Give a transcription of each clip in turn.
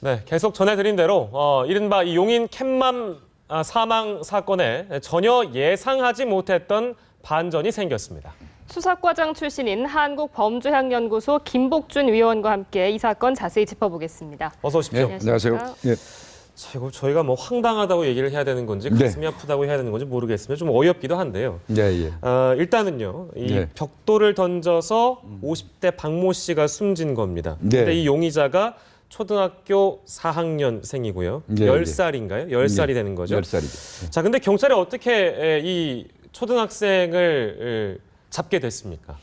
네, 계속 전해드린 대로 이른바 이 용인 캣맘 사망 사건에 전혀 예상하지 못했던 반전이 생겼습니다. 수사과장 출신인 한국범죄학연구소 김복준 위원과 함께 이 사건 자세히 짚어보겠습니다. 어서 오십시오. 네, 안녕하세요. 예. 자, 이거 저희가 뭐 황당하다고 얘기를 해야 되는 건지 가슴이 아프다고 해야 되는 건지 모르겠습니다. 좀 어이없기도 한데요. 예. 일단은요, 이 벽돌을 던져서 50대 박모 씨가 숨진 겁니다. 근데 이 용의자가 초등학교 4학년생이고요. 10살인가요? 10살이 되는 거죠. 10살이죠. 자, 근데 경찰이 어떻게 이 초등학생을 잡게 됐습니까?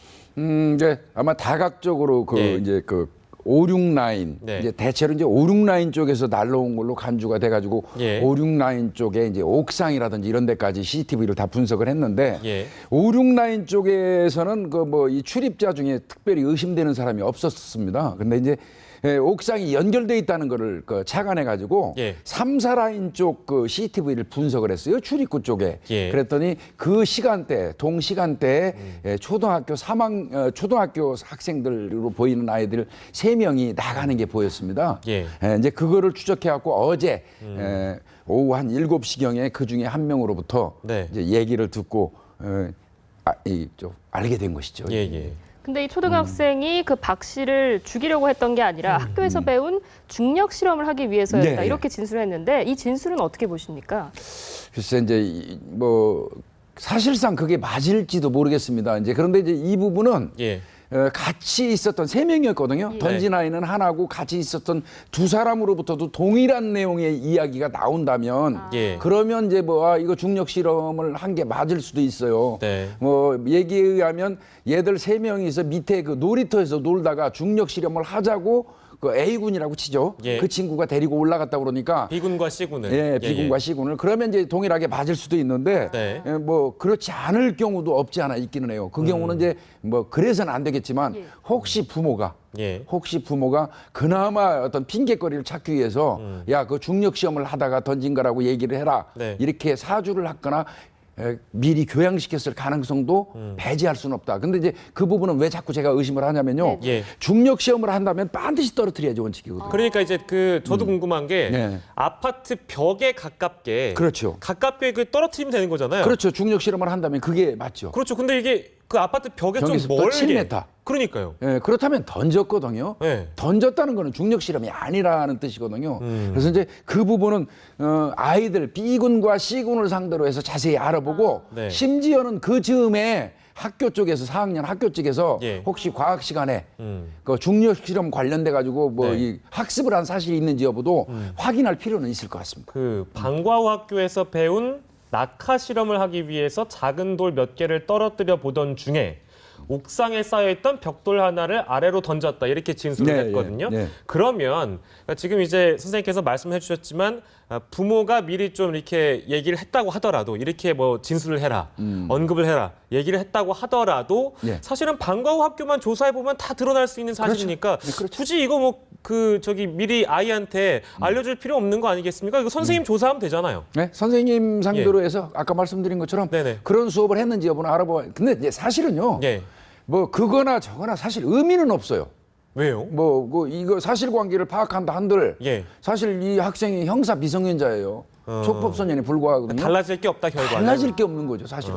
이제 아마 다각적으로 이제 569 이제 대체로 이제 569 쪽에서 날라온 걸로 간주가 돼가지고 569 쪽에 이제 옥상이라든지 이런 데까지 CCTV를 다 분석을 했는데 569 쪽에서는 이 출입자 중에 특별히 의심되는 사람이 없었습니다. 근데 이제 옥상이 연결돼 있다는 거를 착안해가지고 3사 라인 쪽 CCTV를 분석을 했어요. 출입구 쪽에. 그랬더니 그 시간대, 동시간대에 초등학교 학생들로 보이는 아이들 3명이 나가는 게 보였습니다. 이제 그거를 추적해갖고 어제 오후 한 7시경에 그 중에 한 명으로부터 이제 얘기를 듣고 알게 된 것이죠. 근데 이 초등학생이 그 박 씨를 죽이려고 했던 게 아니라 학교에서 배운 중력 실험을 하기 위해서였다. 이렇게 진술을 했는데 이 진술은 어떻게 보십니까? 글쎄 이제 사실상 그게 맞을지도 모르겠습니다. 이제 그런데 이제 이 부분은 같이 있었던 3명이었거든요. 던진 아이는 하나고 같이 있었던 2사람으로부터도 동일한 내용의 이야기가 나온다면 그러면 이제 이거 중력 실험을 한 게 맞을 수도 있어요. 얘기에 의하면 얘들 3명이서 밑에 그 놀이터에서 놀다가 중력 실험을 하자고 A군이라고 치죠. 그 친구가 데리고 올라갔다 그러니까 B군과 C군을. B군과 C군을 그러면 이제 동일하게 맞을 수도 있는데 그렇지 않을 경우도 없지 않아 있기는 해요. 그 경우는 이제 그래서는 안 되겠지만 혹시 부모가 그나마 어떤 핑계거리를 찾기 위해서 야, 그 중력 시험을 하다가 던진 거라고 얘기를 해라. 이렇게 사주를 하거나 미리 교양시켰을 가능성도 배제할 수는 없다. 근데 이제 그 부분은 왜 자꾸 제가 의심을 하냐면요. 중력 시험을 한다면 반드시 떨어뜨려야지 원칙이거든요. 그러니까 이제 저도 궁금한 게 아파트 벽에 가깝게 가깝게 떨어뜨리면 되는 거잖아요. 그렇죠. 중력 실험을 한다면 그게 맞죠. 그렇죠. 근데 이게 그 아파트 벽에 좀 멀게 7m. 그러니까요. 그렇다면 던졌거든요. 던졌다는 거는 중력 실험이 아니라는 뜻이거든요. 그래서 이제 그 부분은 아이들 B군과 C군을 상대로 해서 자세히 알아보고 심지어는 그 즈음에 학교 쪽에서 4학년 학교 쪽에서 혹시 과학 시간에 그 중력 실험 관련돼 가지고 이 학습을 한 사실이 있는지 여부도 확인할 필요는 있을 것 같습니다. 그 방과후 학교에서 배운 낙하 실험을 하기 위해서 작은 돌 몇 개를 떨어뜨려 보던 중에 옥상에 쌓여있던 벽돌 하나를 아래로 던졌다 이렇게 진술을 했거든요. 그러면 지금 이제 선생님께서 말씀해 주셨지만 부모가 미리 좀 이렇게 얘기를 했다고 하더라도 이렇게 진술을 해라, 언급을 해라, 얘기를 했다고 하더라도 사실은 방과후 학교만 조사해 보면 다 드러날 수 있는 사실이니까 굳이 이거 미리 아이한테 알려줄 필요 없는 거 아니겠습니까? 이거 선생님 조사하면 되잖아요. 선생님 상대로 해서 아까 말씀드린 것처럼 그런 수업을 했는지 여부는 알아봐야. 근데 이제 사실은요. 그거나 저거나 사실 의미는 없어요. 왜요? 이거 사실관계를 파악한다 한들 사실 이 학생이 형사 미성년자예요. 촉법소년에 불과하거든요. 달라질 게 없다 결과는. 달라질 게 없는 거죠, 사실은.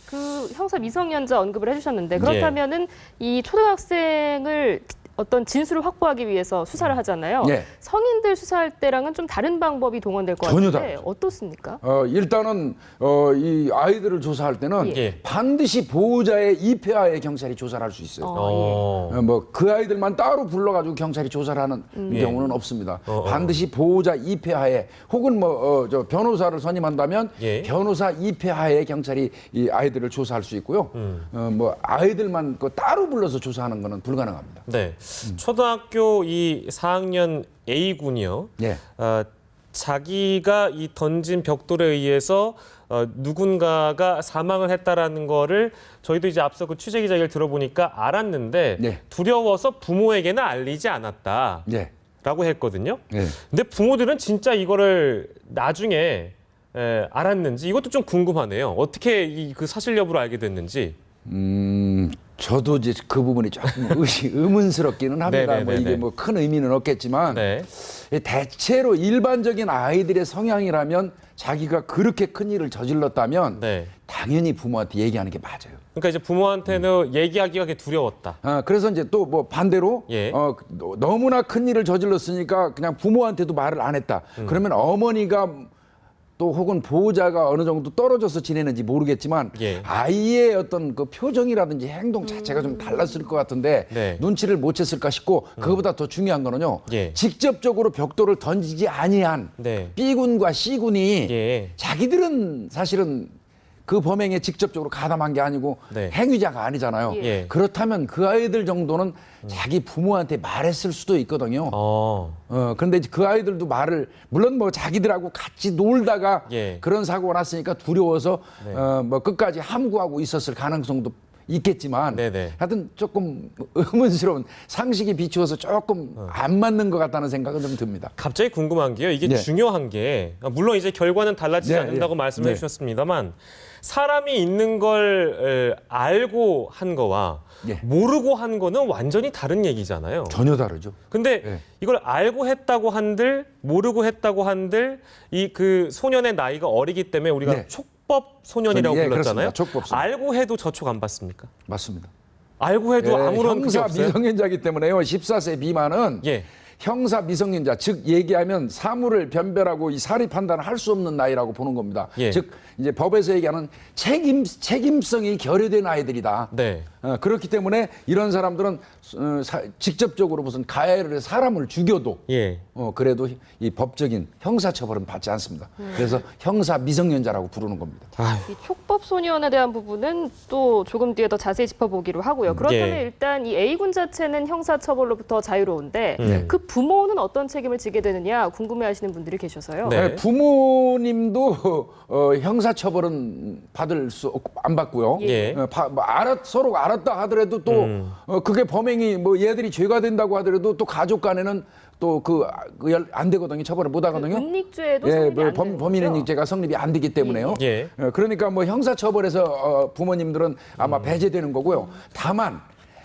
그 형사 미성년자 언급을 해주셨는데 그렇다면은 이 초등학생을 어떤 진술을 확보하기 위해서 수사를 하잖아요. 성인들 수사할 때랑은 좀 다른 방법이 동원될 것 같은데 어떻습니까? 일단은 이 아이들을 조사할 때는 반드시 보호자의 입회하에 경찰이 조사를 할 수 있어요. 그 아이들만 따로 불러가지고 경찰이 조사를 하는 경우는 없습니다. 반드시 보호자 입회하에 혹은 변호사를 선임한다면 변호사 입회하에 경찰이 이 아이들을 조사할 수 있고요. 아이들만 따로 불러서 조사하는 거는 불가능합니다. 초등학교 이 4학년 A군이요. 자기가 이 던진 벽돌에 의해서 누군가가 사망을 했다라는 거를 저희도 이제 앞서 그 취재 기자 얘기를 들어보니까 알았는데 두려워서 부모에게는 알리지 않았다라고 했거든요. 근데 부모들은 진짜 이거를 나중에 알았는지 이것도 좀 궁금하네요. 어떻게 그 사실 여부를 알게 됐는지. 저도 이제 그 부분이 조금 의문스럽기는 합니다. 이게 큰 의미는 없겠지만 대체로 일반적인 아이들의 성향이라면 자기가 그렇게 큰 일을 저질렀다면 네. 당연히 부모한테 얘기하는 게 맞아요. 그러니까 이제 부모한테는 얘기하기가 두려웠다. 그래서 이제 또 뭐 반대로 예. 너무나 큰 일을 저질렀으니까 그냥 부모한테도 말을 안 했다. 그러면 어머니가 또 혹은 보호자가 어느 정도 떨어져서 지내는지 모르겠지만 예. 아이의 어떤 그 표정이라든지 행동 자체가 좀 달랐을 것 같은데 네. 눈치를 못 챘을까 싶고 그거보다 더 중요한 거는요. 예. 직접적으로 벽돌을 던지지 아니한 네. B군과 C군이 예. 자기들은 사실은 그 범행에 직접적으로 가담한 게 아니고 네. 행위자가 아니잖아요. 예. 그렇다면 그 아이들 정도는 자기 부모한테 말했을 수도 있거든요. 그런데 그 아이들도 말을 물론 뭐 자기들하고 같이 놀다가 예. 그런 사고가 났으니까 두려워서 네. 뭐 끝까지 함구하고 있었을 가능성도 있겠지만 네네. 하여튼 조금 의문스러운 상식에 비추어서 조금 안 맞는 것 같다는 생각은 좀 듭니다. 갑자기 궁금한 게요. 이게 네. 중요한 게 물론 이제 결과는 달라지지 네, 않는다고 네. 말씀해 네. 주셨습니다만 사람이 있는 걸 알고 한 거와 네. 모르고 한 거는 완전히 다른 얘기잖아요. 전혀 다르죠. 근데 네. 이걸 알고 했다고 한들 모르고 했다고 한들 이 그 소년의 나이가 어리기 때문에 우리가 네. 촉법 소년이라고 예, 불렀잖아요. 그렇습니다. 촉법 소년. 알고 해도 저촉 안 받습니까? 맞습니다. 알고 해도 아무런 그게 형사 없어요. 미성년자이기 때문에요. 14세 미만은 예. 형사 미성년자, 즉 얘기하면 사물을 변별하고 이 사리 판단을 할 수 없는 나이라고 보는 겁니다. 예. 즉 이제 법에서 얘기하는 책임성이 결여된 아이들이다. 네. 그렇기 때문에 이런 사람들은 직접적으로 무슨 가해를 해서 사람을 죽여도 예. 그래도 이 법적인 형사처벌은 받지 않습니다. 그래서 형사 미성년자라고 부르는 겁니다. 이 촉법 소년에 대한 부분은 또 조금 뒤에 더 자세히 짚어보기로 하고요. 그렇다면 예. 일단 이 A군 자체는 형사처벌로부터 자유로운데 네. 그 부모는 어떤 책임을 지게 되느냐 궁금해하시는 분들이 계셔서요. 네. 부모님도 형사처벌은 받을 수 안 받고요. 예. 서로 알았다 하더라도 또 그게 범행이 뭐 얘들이 죄가 된다고 하더라도 또 가족 간에는 또 안 되거든요. 처벌을 못 하거든요. 은닉죄도 예, 성립이 안 되는 범인 거죠? 은닉죄가 성립이 안 되기 때문에요. 예. 그러니까 뭐 형사처벌에서 부모님들은 아마 배제되는 거고요. 다만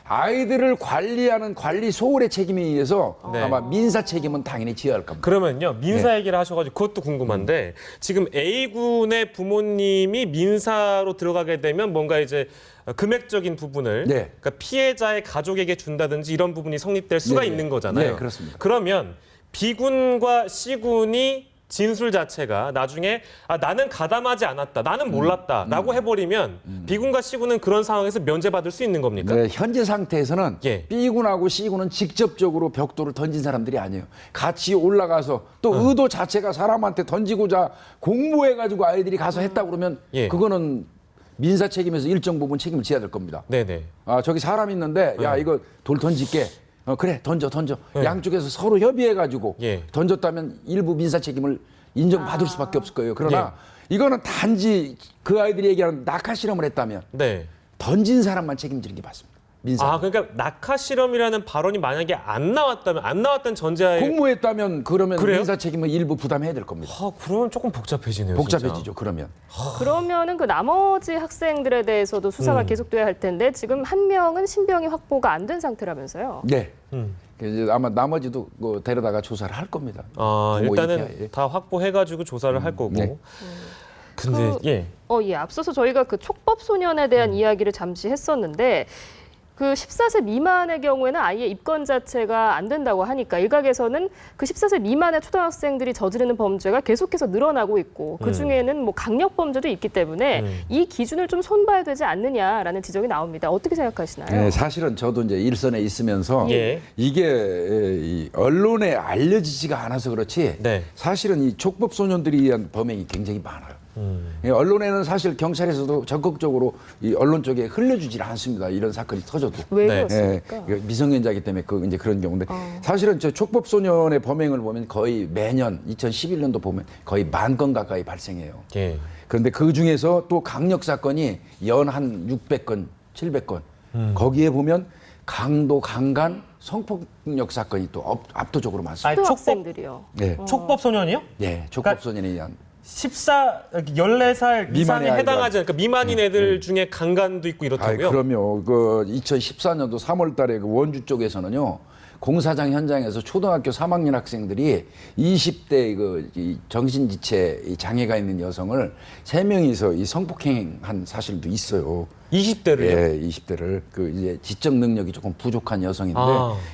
아이들을 관리하는 관리 소홀의 책임에 의해서 네. 아마 민사 책임은 당연히 지어야 할 겁니다. 그러면요 민사 네. 얘기를 하셔가지고 그것도 궁금한데 지금 A군의 부모님이 민사로 들어가게 되면 뭔가 이제 금액적인 부분을 네. 그러니까 피해자의 가족에게 준다든지 이런 부분이 성립될 수가 네. 있는 거잖아요. 네, 그렇습니다. 그러면 B군과 C군이 진술 자체가 나중에 나는 가담하지 않았다, 나는 몰랐다라고 해버리면 B군과 C군은 그런 상황에서 면제받을 수 있는 겁니까? 네, 현재 상태에서는 예. B군하고 C군은 직접적으로 벽돌을 던진 사람들이 아니에요. 같이 올라가서 또 의도 자체가 사람한테 던지고자 공모해가지고 아이들이 가서 했다 그러면 예. 그거는 민사 책임에서 일정 부분 책임을 져야 될 겁니다. 네네. 저기 사람 있는데 야 이거 돌 던질게. 그래 던져. 양쪽에서 서로 협의해가지고 예. 던졌다면 일부 민사 책임을 인정받을 수밖에 없을 거예요. 그러나 이거는 단지 그 아이들이 얘기하는 낙하 실험을 했다면 네. 던진 사람만 책임지는 게 맞습니다. 민사. 그러니까 낙하 실험이라는 발언이 만약에 안 나왔다는 전제하에 공모했다면 그러면 그래요? 민사 책임은 일부 부담해야 될 겁니다. 그러면 조금 복잡해지네요. 복잡해지죠. 진짜. 그러면. 그러면은 그 나머지 학생들에 대해서도 수사가 계속돼야 할 텐데 지금 한 명은 신병이 확보가 안 된 상태라면서요. 네. 이제 아마 나머지도 데려다가 조사를 할 겁니다. 일단은 부모님께. 다 확보해가지고 조사를 할 거고. 네. 근데 예. 앞서서 저희가 그 촉법 소년에 대한 이야기를 잠시 했었는데 그 14세 미만의 경우에는 아예 입건 자체가 안 된다고 하니까 일각에서는 그 14세 미만의 초등학생들이 저지르는 범죄가 계속해서 늘어나고 있고 그중에는 뭐 강력 범죄도 있기 때문에 이 기준을 좀 손봐야 되지 않느냐라는 지적이 나옵니다. 어떻게 생각하시나요? 네, 사실은 저도 이제 일선에 있으면서 예. 이게 이 언론에 알려지지가 않아서 그렇지 네. 사실은 이 촉법 소년들에 의한 범행이 굉장히 많아요. 언론에는 사실 경찰에서도 적극적으로 이 언론 쪽에 흘려주질 않습니다. 이런 사건이 터져도. 왜 네. 그렇습니까? 미성년자이기 때문에 이제 그런 경우인데 사실은 저 촉법 소년의 범행을 보면 거의 매년 2011년도 보면 거의 10,000건 가까이 발생해요. 예. 그런데 그 중에서 또 강력 사건이 연 한 600건, 700건. 거기에 보면 강도, 강간, 성폭력 사건이 또 압도적으로 많습니다. 초등학생들이요. 네. 촉법 소년이요? 네, 촉법 소년에 의한 14살 이상에 미만의 해당하지 않으니까 미만인 애들 중에 강간도 있고 이렇다고요? 그럼요. 그 2014년도 3월 달에 그 원주 쪽에서는요. 공사장 현장에서 초등학교 3학년 학생들이 20대 이 정신지체 장애가 있는 여성을 3명이서 이 성폭행한 사실도 있어요. 20대를요? 예, 20대를 이제 지적 능력이 조금 부족한 여성인데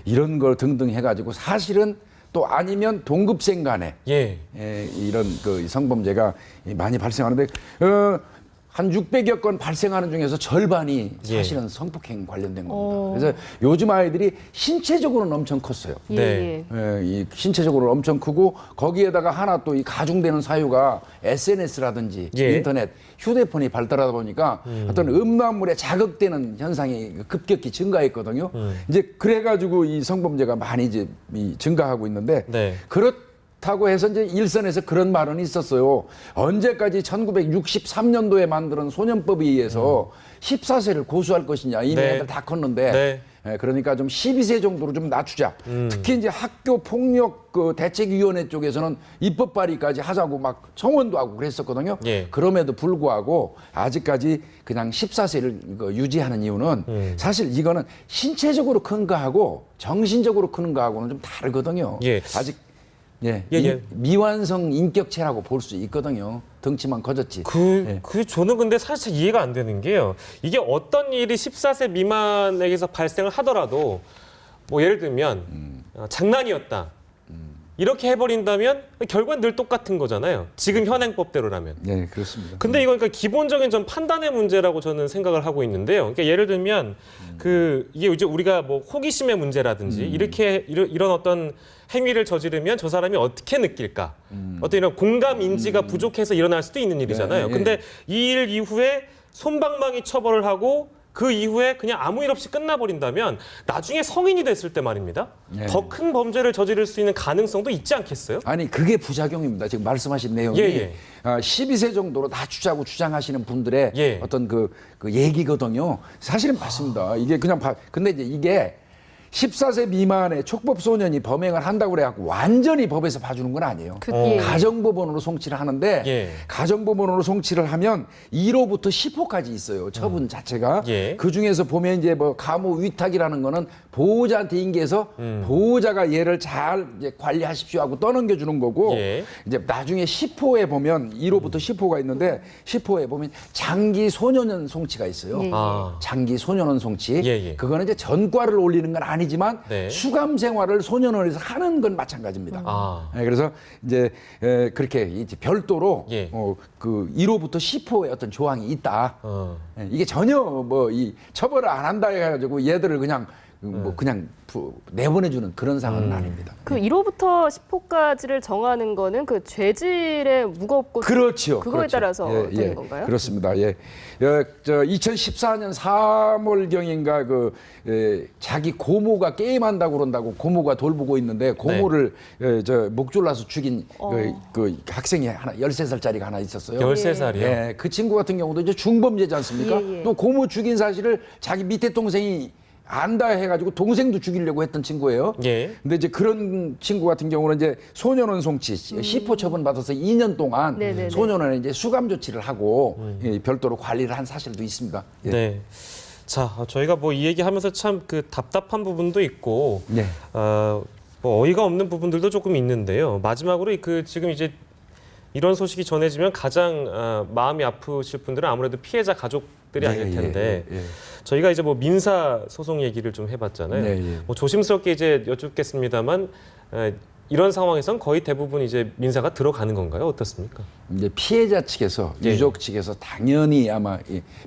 이런 걸 등등 해가지고 사실은 또 아니면 동급생 간에 이런 성범죄가 많이 발생하는데 한 600여 건 발생하는 중에서 절반이 사실은 성폭행 관련된 겁니다. 그래서 요즘 아이들이 신체적으로는 엄청 컸어요. 이 신체적으로 엄청 크고 거기에다가 하나 또 이 가중되는 사유가 SNS라든지 인터넷, 휴대폰이 발달하다 보니까 어떤 음란물에 자극되는 현상이 급격히 증가했거든요. 이제 그래가지고 이 성범죄가 많이 이제 증가하고 있는데 그렇다고 해서 이제 일선에서 그런 말은 있었어요. 언제까지 1963년도에 만드는 소년법에 의해서 14세를 고수할 것이냐. 이미 애들 다 컸는데. 그러니까 좀 12세 정도로 좀 낮추자. 특히 이제 학교 폭력 대책위원회 쪽에서는 입법 발의까지 하자고 막 청원도 하고 그랬었거든요. 그럼에도 불구하고 아직까지 그냥 14세를 유지하는 이유는 사실 이거는 신체적으로 큰 거하고 정신적으로 크는 거하고는 좀 다르거든요. 아직 미완성 인격체라고 볼 수 있거든요. 덩치만 커졌지. 저는 근데 사실 이해가 안 되는 게요. 이게 어떤 일이 14세 미만에게서 발생을 하더라도 뭐 예를 들면 장난이었다. 이렇게 해버린다면 결과는 늘 똑같은 거잖아요. 지금 현행법대로라면. 네, 그렇습니다. 근데 이건 그러니까 기본적인 좀 판단의 문제라고 저는 생각을 하고 있는데요. 그러니까 예를 들면 이게 이제 우리가 뭐 호기심의 문제라든지 이런 어떤 행위를 저지르면 저 사람이 어떻게 느낄까? 어떤 이런 공감 인지가 부족해서 일어날 수도 있는 일이잖아요. 근데 이 일 이후에 솜방망이 처벌을 하고 그 이후에 그냥 아무 일 없이 끝나버린다면 나중에 성인이 됐을 때 말입니다. 더 큰 범죄를 저지를 수 있는 가능성도 있지 않겠어요? 아니 그게 부작용입니다. 지금 말씀하신 내용이 12세 정도로 낮추자고 주장하시는 분들의 어떤 그 얘기거든요. 사실은 맞습니다. 이게 그냥 근데 이제 이게 14세 미만의 촉법 소년이 범행을 한다고 그래갖고 완전히 법에서 봐주는 건 아니에요. 가정법원으로 송치를 하는데 가정법원으로 송치를 하면 1호부터 10호까지 있어요. 처분 자체가. 그 중에서 보면 이제 뭐 가모 위탁이라는 거는 보호자한테 인계해서 보호자가 얘를 잘 이제 관리하십시오 하고 떠넘겨주는 거고 이제 나중에 10호에 보면 1호부터 10호가 있는데 10호에 보면 장기 소년원 송치가 있어요. 장기 소년원 송치. 그거는 이제 전과를 올리는 건 아니지만 수감 생활을 소년원에서 하는 건 마찬가지입니다. 그래서 이제 그렇게 이제 별도로 그 1호부터 10호의 어떤 조항이 있다. 이게 전혀 뭐 이 처벌을 안 한다 해가지고 얘들을 그냥 그냥 내보내주는 그런 상황은 아닙니다. 그 1호부터 10호까지를 정하는 거는 그 죄질의 무겁고 그렇죠. 그거에 따라서 되는 건가요? 그렇습니다. 저 2014년 3월경인가 자기 고모가 게임한다고 그런다고 고모가 돌보고 있는데 고모를 저 목졸라서 죽인 그 학생이 하나 13살짜리가 하나 있었어요. 13살이요? 그 친구 같은 경우도 이제 중범죄지 않습니까? 또 고모 죽인 사실을 자기 밑에 동생이 안다 해가지고 동생도 죽이려고 했던 친구예요. 근데 이제 그런 친구 같은 경우는 이제 소년원 송치, 10호 처분 받아서 2년 동안 소년원에 이제 수감 조치를 하고 별도로 관리를 한 사실도 있습니다. 자, 저희가 뭐 이 얘기하면서 참 그 답답한 부분도 있고, 뭐 어이가 없는 부분들도 조금 있는데요. 마지막으로 지금 이제 이런 소식이 전해지면 가장 마음이 아프실 분들은 아무래도 피해자 가족들이 아닐 텐데. 저희가 이제 뭐 민사 소송 얘기를 좀 해봤잖아요. 뭐 조심스럽게 이제 여쭙겠습니다만 이런 상황에선 거의 대부분 이제 민사가 들어가는 건가요? 어떻습니까? 이제 피해자 측에서 유족 측에서 당연히 아마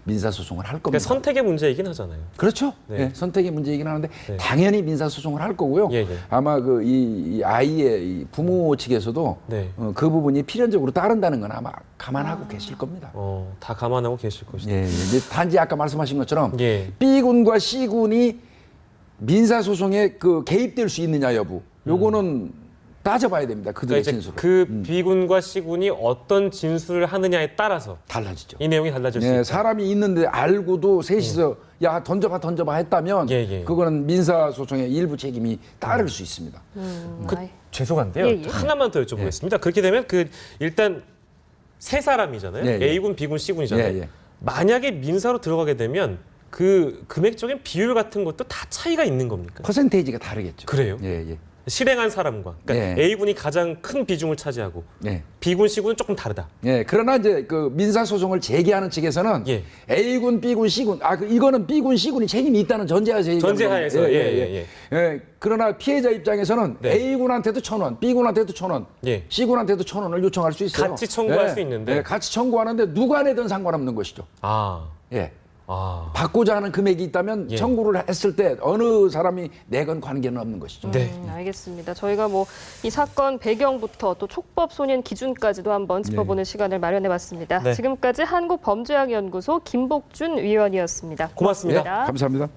민사 소송을 할 겁니다. 그러니까 선택의 문제이긴 하잖아요. 그렇죠. 선택의 문제이긴 하는데 당연히 민사 소송을 할 거고요. 아마 이 아이의 이 부모 측에서도 그 부분이 필연적으로 따른다는 건 아마 감안하고 계실 겁니다. 다 감안하고 계실 것이다. 단지 아까 말씀하신 것처럼 B군과 C군이 민사 소송에 개입될 수 있느냐 여부. 요거는 따져봐야 됩니다. 그들의 그러니까 진술을. 그 B군과 C군이 어떤 진술을 하느냐에 따라서 달라지죠. 이 내용이 달라질 수 있다. 사람이 있는데 알고도 셋이서 야 던져봐 했다면 그거는 민사소송의 일부 책임이 따를 수 있습니다. 죄송한데요. 하나만 더 여쭤보겠습니다. 그렇게 되면 일단 세 사람이잖아요. A군, B군, C군이잖아요. 만약에 민사로 들어가게 되면 그 금액적인 비율 같은 것도 다 차이가 있는 겁니까? 퍼센테이지가 다르겠죠. 그래요? 예, 예. 실행한 사람과 그러니까 예. A군이 가장 큰 비중을 차지하고 예. B군, C군은 조금 다르다. 예. 그러나 이제 그 민사 소송을 제기하는 측에서는 예. A군, B군, C군 이거는 B군, C군이 책임이 있다는 전제하에서 전제하에서 예. 그러나 피해자 입장에서는 네. A군한테도 1,000원, B군한테도 1,000원, 예. C군한테도 1,000원을 요청할 수 있어요. 같이 청구할 예. 수 있는데. 예. 같이 청구하는데 누가 내든 상관없는 것이죠. 아. 예. 아. 받고자 하는 금액이 있다면 예. 청구를 했을 때 어느 사람이 내건 관계는 없는 것이죠. 네. 알겠습니다. 저희가 뭐 이 사건 배경부터 또 촉법 소년 기준까지도 한번 짚어보는 시간을 마련해봤습니다. 네. 지금까지 한국범죄학연구소 김복준 위원이었습니다. 고맙습니다. 예. 감사합니다.